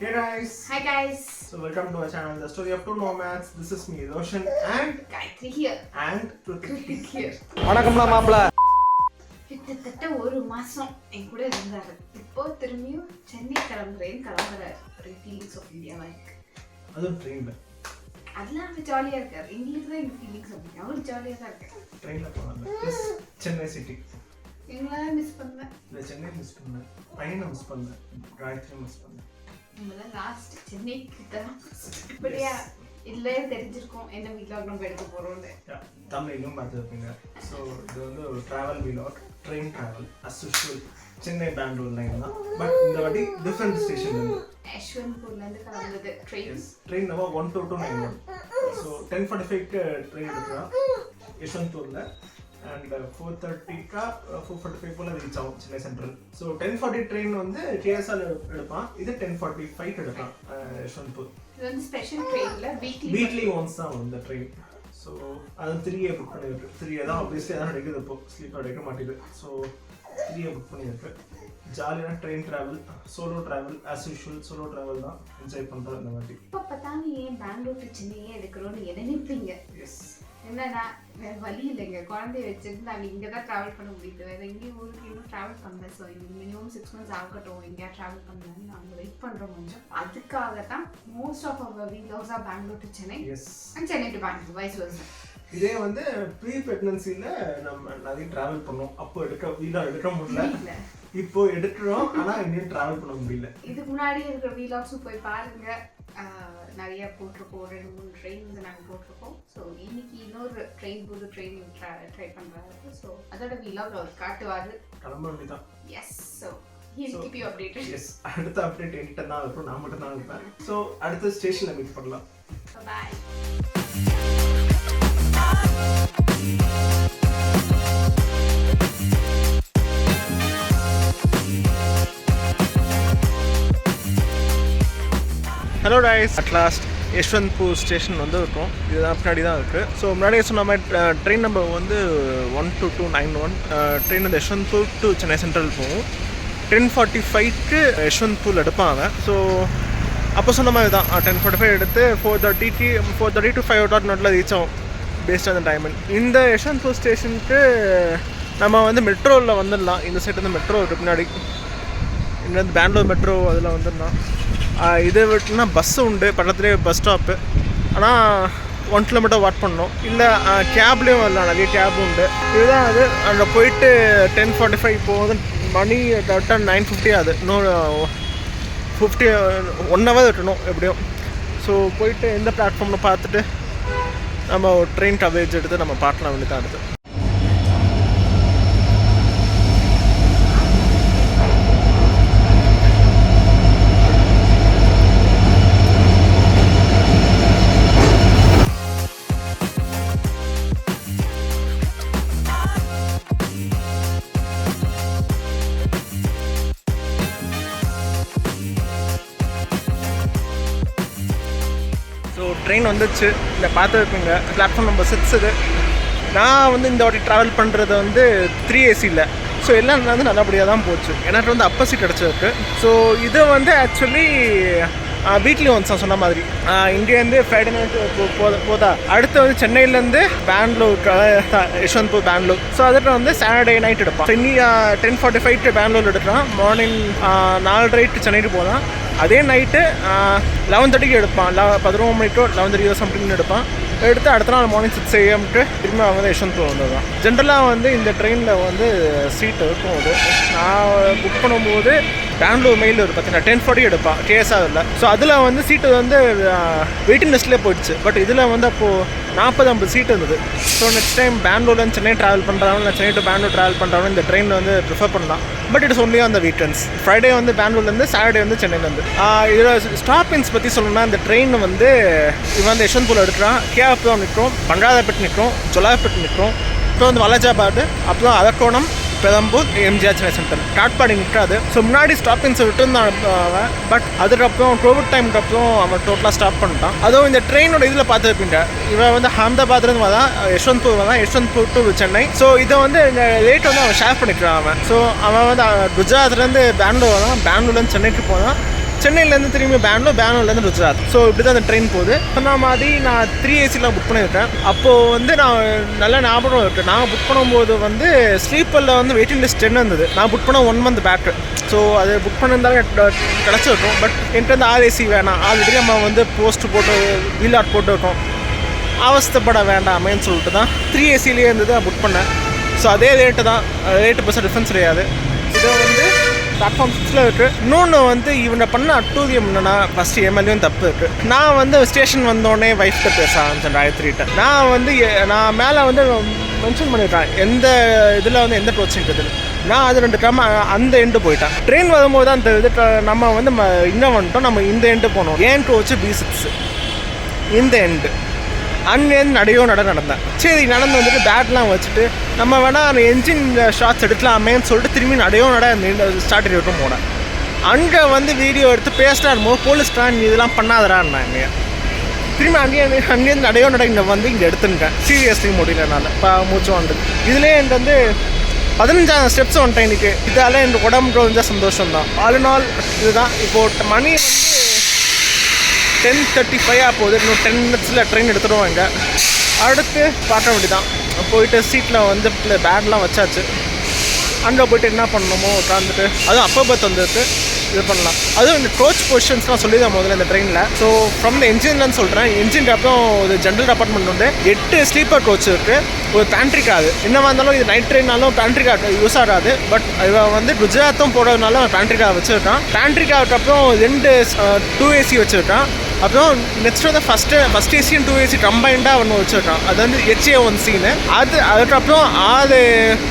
Hey guys! Hi guys! So welcome to our channel, The Story of Two Nomads. This is me, Roshan and Gayatri here. Kritik here. வணக்கம்டா மாப்ள. கிட்டத்தட்ட ஒரு மாசம் என் கூட இருந்தாரு. இப்போ திரும்பியும் சென்னை கிளம்புறாரு. Feelings of India like. அதுவும் ட்ரெயின்ல. அதெல்லாம் அவரு ஜாலியா இருக்காரு. எங்களுக்கு தான் இந்த ஃபீலிங்ஸ் அப்படி. அவரு ஜாலியா தான் இருக்காரு. ட்ரெயின்ல போனாங்க. சென்னை சிட்டி. எங்களால மிஸ் பண்ணேன். இல்லை சென்னை மிஸ் பண்ணேன். பையனை மிஸ் பண்ணேன். காயத்ரி மிஸ் பண்ணேன். நம்மள லாஸ்ட் சென்னைக்கு தான். இப்படியா இல்ல தெரிஞ்சிருக்கும் என்ன வீலாக் நம்ம எடுக்க போறோம்னு. தமிழையும் பார்த்துருப்பீங்க. ஸோ இது வந்து ஒரு travel vlog, train travel as usual Chennai Bangalore line தான். பட் இந்த வாட்டி டிஃப்ரெண்ட் ஸ்டேஷன் இருந்து யஷ்வந்த்பூர்ல இருந்து கிளம்புது ட்ரெயின் நம்பர் 12291. ஸோ 10:45க்கு ட்ரெயின் எடுக்கலாம் யஷ்வந்த்பூரில். அண்ட் 4:30க்கா 4:45 போல் ரீச் ஆகும் சென்னை சென்ட்ரல். ஸோ 10:40 ட்ரெயின் வந்து கேஎஸ்ஆர் எடுப்பான். இது 10:45 எடுப்பான் யஷ்வந்த்பூர். இது வந்து ஸ்பெஷல் ட்ரெயின்ல வீக்லி ஒன்ஸ் தான் வரும் இந்த ட்ரெயின். ஸோ அது 3A புக் பண்ணியிருக்கு. 3A தான் ஆப்வியஸ்லி அதான் எடுக்குது. இப்போ ஸ்லீப்பர் எடுக்க மாட்டேங்குது. ஸோ 3A புக் பண்ணியிருக்கு. ஜாலியான train travel, solo travel as usual. Solo travel தான் என்ஜாய் பண்ணுறோம் இந்த வாட்டி. இப்போ பார்த்தாலும் ஏன் பெங்களூர் டு சென்னையே எடுக்கிறோன்னு நினைப்பீங்க. எஸ் என்னன்னா வேறு வழி இல்லைங்க. குழந்தைய வச்சுட்டு நாங்கள் இங்கே தான் ட்ராவல் பண்ண முடியுது. வேறு எங்கேயும் ஊருக்கு இன்னும் ட்ராவல் பண்ணல. ஸோ மினிமம் 6 months ஆகட்டும் எங்கேயா ட்ராவல் பண்ணலான்னு நாங்கள் வெயிட் பண்ணுறோம் கொஞ்சம். அதுக்காக தான் most of our vlogs are Bangalore to Chennai and Chennai to Bangalore vice versa வந்து ப்ரீ ப்ரெக்னன்சியில் நம்ம நிறைய ட்ராவல் பண்ணோம். அப்போ வீலாக எடுக்க முடியல. இப்போ எடுக்கிறோம், ஆனால் இன்னும் ட்ராவல் பண்ண முடியல. இதுக்கு முன்னாடி இருக்கிற வீலாக்ஸும் போய் பாருங்க. நிறைய போட்டிருக்கோம். 2-3 ட்ரெயின் வந்து நாங்கள் போட்டிருக்கோம். ஸோ இன்னைக்கு இன்னொரு புது ட்ரெயின் ட்ரை பண்ணுறாரு. ஸோ அதோட வீலாக் அவர் காட்டுவார். கிளம்ப வேண்டியதான். Yes. So he'll keep you updated. Yes. அடுத்த அப்டேட் என்கிட்ட தான் இருக்கும். நான் மட்டும் தான் இருப்பேன். ஸோ அடுத்த ஸ்டேஷனில் மீட் பண்ணலாம். Bye. Hello guys, at last Yeshwantpur station வந்து இருக்கும். இதுதான் பின்னாடி தான் இருக்குது. ஸோ முன்னாடியே சொன்ன மாதிரி ட்ரெயின் நம்பர் வந்து 12291. ட்ரெயின் வந்து யஷ்வந்த்பூர் டு சென்னை சென்ட்ரல் போகும். 10:45க்கு யஷ்வந்த்பூரில் எடுப்பாங்க. ஸோ அப்போ சொன்ன மாதிரி தான் 10:45 எடுத்து 4:30 to 5:00 ரீச் ஆகும் பேஸ்ட் ஆன் த டைமிங். இந்த யஷ்வந்த்பூர் ஸ்டேஷனுக்கு நம்ம வந்து மெட்ரோவில் வந்துடலாம். இந்த சைடு வந்து மெட்ரோ இருக்குது பின்னாடி. இங்கே வந்து பெங்களூர் மெட்ரோ அதில் வந்துடலாம். இதை விட்டுனா பஸ்ஸு உண்டு, பக்கத்துலேயே பஸ் ஸ்டாப்பு. ஆனால் 1 kilometer வாக் பண்ணணும். இல்லை கேப்லேயும் வரலாம், நிறைய கேப் உண்டு. இதுதான் அது. அங்கே போயிட்டு 10:45 போகுது. மணி கரெக்டாக 9:50 ஆகுது. இன்னும் 1 hour விட்டணும் எப்படியும். ஸோ போயிட்டு எந்த பிளாட்ஃபார்ம்னு பார்த்துட்டு நம்ம ட்ரெயின் கவரேஜ் எடுத்து நம்ம பார்க்கலாம் வேண்டியதான் அடுத்து. ஸோ ட்ரெயின் வந்துச்சு. இல்லை பார்த்துருப்பீங்க, பிளாட்ஃபார்ம் நம்பர் 6 இது. நான் வந்து இந்த வாட்டி ட்ராவல் பண்ணுறது வந்து 3AC இல்லை. ஸோ எல்லாம் வந்து நல்லபடியாக தான் போச்சு. எனக்கு வந்து அப்பர் சீட் கிடச்சிருக்கு. ஸோ இது வந்து ஆக்சுவலி வீக்லி ஒன்ஸ் தான் சொன்ன மாதிரி. இங்கேருந்து ஃப்ரைடே நைட் போதா. அடுத்து வந்து சென்னையிலேருந்து பெங்களூர், யஷ்வந்த்பூர் பெங்களூர். ஸோ அதில் வந்து சாட்டர்டே நைட் எடுப்பான். ஸோ இன்னி 10:45 பெங்களூர் எடுக்கலாம். மார்னிங் 4:30 சென்னைக்கு போகலாம். அதே நைட்டு 11:30 எடுப்பான். 11 மணி to 11:30 சம்திங் எடுப்பான். எடுத்து அடுத்த நாள் மார்னிங் 6 AM திரும்ப அவங்க யஷ்வந்த்பூர் வந்ததுதான். ஜென்ரலாக வந்து இந்த ட்ரெயினில் வந்து சீட் இருக்கும். அது நான் புக் பண்ணும்போது பெங்களூர் மெயில் ஒரு பார்த்தீங்கன்னா 10:40 எடுப்பான் கேஎஸ்ஆர் இல்லை. ஸோ அதில் வந்து சீட்டு வந்து வெயிட்டிங் லிஸ்ட்லேயே போயிடுச்சு. பட் இதில் வந்து அப்போது 40-50 சீட் இருந்தது. ஸோ நெக்ஸ்ட் டைம் பெங்களூர்லேருந்து சென்னை ட்ராவல் பண்ணுறாங்க, இல்லை சென்னை டு பெங்களூர் ட்ராவல் பண்ணுறாங்க, இந்த ட்ரெயினில் வந்து ப்ரிஃபர் பண்ணலாம். But it's only on the weekends. Friday வந்து பெங்களூர்லேருந்து, சாட்டர்டே வந்து சென்னையிலேருந்து. இதில் ஸ்டாப்பிங்ஸ் பற்றி சொல்லணும்னா, இந்த ட்ரெயின் வந்து இவன் வந்து யஷ்வந்த்பூர் எடுக்கிறான். கேஆர்புரம் நிற்கும், பண்டாரப்பேட் நிற்கும், ஜோலார்பேட் நிற்கும். இப்போ வந்து வலஜாபாத், அப்புறம் அரக்கோணம், பெரம்பூர், எம்ஜிஆர் சென்னை சென்டர். காட்பாடி நிற்காது. ஸோ முன்னாடி ஸ்டாப்பிங்ஸ் விட்டுருந்தான் பட் அதுக்கப்புறம் கோவிட் டைமுக்கு அப்புறம் அவன் டோட்டலாக ஸ்டாப் பண்ணிட்டான். அதுவும் இந்த ட்ரெயினோட இதில் பார்த்துருப்பீங்க, இவன் வந்து அஹமதாபாத்லேருந்து வரான், யஷ்வந்த்பூர் வரான், யஷ்வந்த்பூர் டு சென்னை. ஸோ இதை வந்து இந்த ரேட் வந்து அவன் ஷேர் பண்ணிக்கிறான் அவன். ஸோ அவன் வந்து குஜராத்லேருந்து பெங்களூர் வரான், பெங்களூர்லேருந்து சென்னைக்கு போனான், சென்னையிலேருந்து திரும்பி பெங்களூர்லேருந்து குஜராத். ஸோ இப்படி தான் அந்த ட்ரெயின் போகுது. சொன்ன மாதிரி நான் 3 ஏசிலாம் புக் பண்ணியிருக்கேன். அப்போது வந்து நான் நல்லா ஞாபகம் இருக்குது, நான் புக் பண்ணும்போது வந்து ஸ்லீப்பரில் வந்து வெயிட்டிங் லிஸ்ட் 10 இருந்தது. நான் புக் பண்ண 1 month பேக். ஸோ அது புக் பண்ணியிருந்தாலும் கிடச்சிருக்கும். பட் என்கிட்ட வந்து 6 ஏசி வேணாம், ஆல்ரெடி நம்ம வந்து போஸ்ட் போட்டு வீல் ஆட் போட்டு இருக்கோம், அவஸ்தைப்பட வேண்டாமேன்னு சொல்லிட்டு தான் 3 ஏசிலேயே இருந்தது நான் புக் பண்ணேன். ஸோ அதே ரேட்டு தான், ரேட்டு பெருசாக டிஃப்ரென்ஸ் கிடையாது. இதை வந்து பிளாட்ஃபார்ம் 6ல் இருக்குது. இன்னொன்று வந்து இவனை பண்ண அட்டூதியம் என்னன்னா, ஃபஸ்ட்டு எம்எல்ஏவும் தப்பு இருக்குது. நான் வந்து ஸ்டேஷன் வந்தோடனே ஒய்ஃப்கிட்ட பேச ஆரம்பிச்சேன் காயத்ரிகிட்ட. நான் மேலே வந்து மென்ஷன் பண்ணியிருக்கேன் எந்த இதில் வந்து எந்த கோச் இருக்குதுன்னு. நான் அது 2 டைம் அந்த எண்டு போயிட்டேன். ட்ரெயின் வரும்போது தான் அந்த இது நம்ம வந்து இன்னும் வந்துட்டோம், நம்ம இந்த எண்டு போனோம். ஏன் கோச்சு B6 இந்த எண்டு அங்கேருந்து நடந்தேன். சரி நடந்து வந்துட்டு பேட்லாம் வச்சுட்டு நம்ம வேணால் அந்த என்ஜின் ஷாட்ஸ் எடுக்கலாமேன்னு சொல்லிட்டு திரும்பி அந்த ஸ்டார்ட் விட்டும் போனேன். அங்கே வந்து வீடியோ எடுத்து பேசிட்டா இருக்கும்போது போலீஸ்டான் இதெல்லாம் பண்ணாதரான்னாங்க. திரும்பி அங்கேருந்து இங்கே வந்து இங்கே எடுத்துட்டேன். சீரியஸ்லி முடியலனால இப்போ மூச்சு வந்துது. இதுலேயே எனக்கு வந்து 15 ஸ்டெப்ஸ் வந்துட்டேன் இன்றைக்கி. இதால் எனக்கு உடம்பு கொஞ்சம் சந்தோஷம் தான். ஆல் இன் ஆல் இதுதான். இப்போது மணி வந்து 10:35 போகுது. இன்னும் 10 minutes ட்ரெயின் எடுத்துடுவாங்க. அடுத்து பார்க்க வேண்டியதான். போயிட்டு சீட்டில் வந்து பேக்லாம் வச்சாச்சு. அங்கே போய்ட்டு என்ன பண்ணணுமோ உட்காந்துட்டு, அதுவும் அப்போ பர்த் வந்துட்டு இது பண்ணலாம். அதுவும் இந்த கோச் பொசிஷன்ஸ்லாம் சொல்லி தான் முதல்ல இந்த ட்ரெயினில். ஸோ ஃப்ரம் த என்ஜின்லன்னு சொல்கிறேன். என்ஜின் அப்புறம் ஒரு ஜென்ரல் டிபார்ட்மெண்ட் வந்து 8 ஸ்லீப்பர் கோச் இருக்குது, ஒரு பேண்ட்ரிக். அது என்னவா இருந்தாலும் இது நைட் ட்ரெயின்னாலும் பேண்ட்ரிக்கா யூஸ் ஆகாது. பட் இவன் வந்து குஜராத்தும் போடுறதுனால பேண்ட்ரிக்காக வச்சுருக்கான். பேண்ட்ரிக்காவுக்கு அப்புறம் 2 ஏசி வச்சுருக்கான். அப்புறம் நெக்ஸ்ட் வந்து ஃபஸ்ட் ஏசி அண்ட் 2 ஏசி கம்பைண்டாக ஒன்று வச்சுருக்கான். அது வந்து HA1Cன்னு. அதுக்கப்புறம்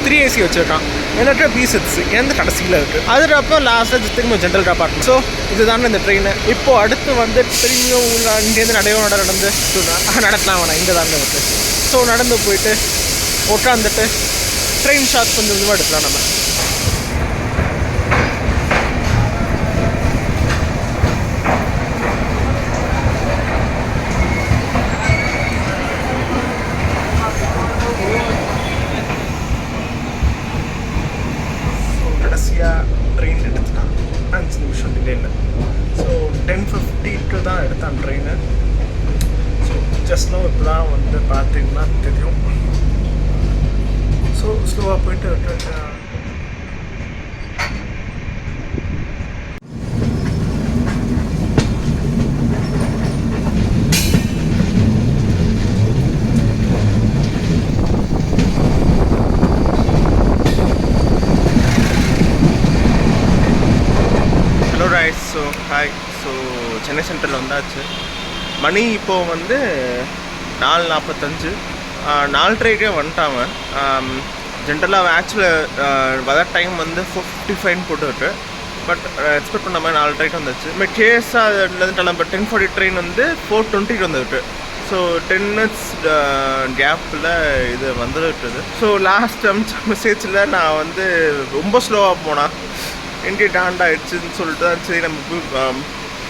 3 ஏசி வச்சுருக்கான். எனக்கு B6 எந்த கடைசியில் இருக்குது. அதுக்கப்புறம் லாஸ்ட்டாக திரும்ப ஜென்ரல் டிபார்ட்மெண்ட். ஸோ இதுதானே இந்த ட்ரெயின். இப்போது அடுத்து வந்து திரும்பியும் இங்கேருந்து நடத்தலாம் வேணாம், இங்கே தானே இருக்குது. ஸோ நடந்து போயிட்டு உட்காந்துட்டு ட்ரெயின் ஷாட் கொஞ்சம் கொஞ்சமாக எடுக்கலாம் நம்ம. ட்ரெயின் எடுத்துட்டான் 5 நிமிஷம் டிலேயில். ஸோ 10:50 தான் எடுத்தான் ட்ரெயினு. ஸோ ஜஸ்ட் நோ இப்போ தான் வந்து பார்த்தீங்கன்னா தெரியும். ஸோ ஸ்லோவாக போயிட்டு so hi. So Chennai central வந்தாச்சு. மணி இப்போது வந்து 4:45. 4:30 வந்துட்டாங்க. ஜென்ரலாக ஆக்சுவலாக வர டைம் வந்து 4:55 போட்டுருக்கு. பட் எக்ஸ்பெக்ட் பண்ண மாதிரி 4:30 வந்துச்சு. பட் கேஸாக கிளம்ப 10:40 ட்ரெயின் வந்து 4:20 வந்துருக்கு. ஸோ 10 minutes கேப்பில் இது வந்துருக்குது. ஸோ லாஸ்ட் மெசேஜில் நான் வந்து ரொம்ப ஸ்லோவாக போனேன், எங்கே டாண்டாயிடுச்சுன்னு சொல்லிட்டு தான் சரி நம்ம போய்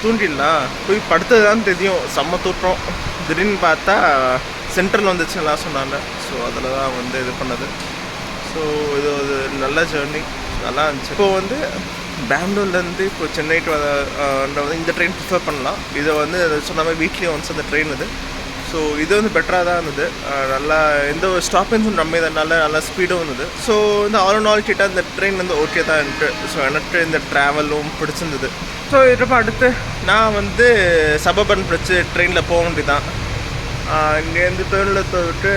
தூண்டிடலாம். போய் படுத்தது தான் தெரியும், செம்ம தூட்டுறோம். திடீர்னு பார்த்தா சென்ட்ரல் வந்துச்சுலாம் சொன்னாங்க. ஸோ அதில் தான் வந்து இது பண்ணது. ஸோ இது ஒரு நல்ல ஜேர்னி, நல்லா இருந்துச்சு. இப்போது வந்து பெங்களூர்லேருந்து இப்போ சென்னைக்கு வந்து இந்த ட்ரெயின் ப்ரிஃபர் பண்ணலாம். இதை வந்து சொன்ன மாதிரி வீக்லி ஒன்ஸ் அந்த ட்ரெயின் இது. ஸோ இது வந்து பெட்டராக தான் இருந்தது. நல்லா எந்த ஒரு ஸ்டாப்பேஜும் கம்மியதுனால நல்லா ஸ்பீடும் இருந்தது. ஸோ இந்த ஆல் இன் ஆல் கிட்ட இந்த ட்ரெயின் வந்து ஓகே தான் எனக்கு. ஸோ எனக்கு இந்த ட்ராவலும் பிடிச்சிருந்தது. ஸோ இதுக்கு அடுத்து நான் வந்து சபர்பன் பிடிச்சி ட்ரெயினில் போக வேண்டியதான். இங்கேருந்து பேருலத்தை விட்டு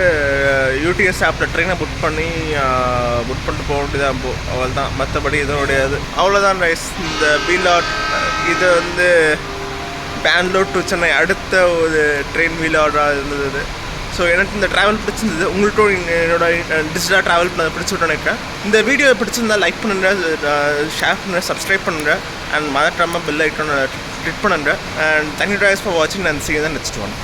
UTS ஆப்பில் ட்ரெயினை புக் பண்ணிட்டு போக வேண்டியதான். அவள் தான், மற்றபடி எதுவும் கிடையாது. அவ்வளோதான் ரைஸ். இந்த வீலாட் இது வந்து பெங்களூர் டு சென்னை அடுத்த ஒரு ட்ரெயின் வீலாடாக இருந்தது. ஸோ எனக்கு இந்த ட்ராவல் பிடிச்சிருந்தது. உங்கள்கிட்ட என்னோட டிஜிட்டலாக ட்ராவல் பண்ண பிடிச்சிட்டு நினைக்கிறேன். இந்த வீடியோ பிடிச்சிருந்தா லைக் பண்ணுங்க, ஷேர் பண்ணுங்க, சப்ஸ்கிரைப் பண்ணுங்க, அண்ட் மறக்காம பெல் ஐக்கானை கிளிக் பண்ணுங்க. அண்ட் தேங்க்யூ கைஸ் ஃபார் வாட்சிங் and see you in the next one.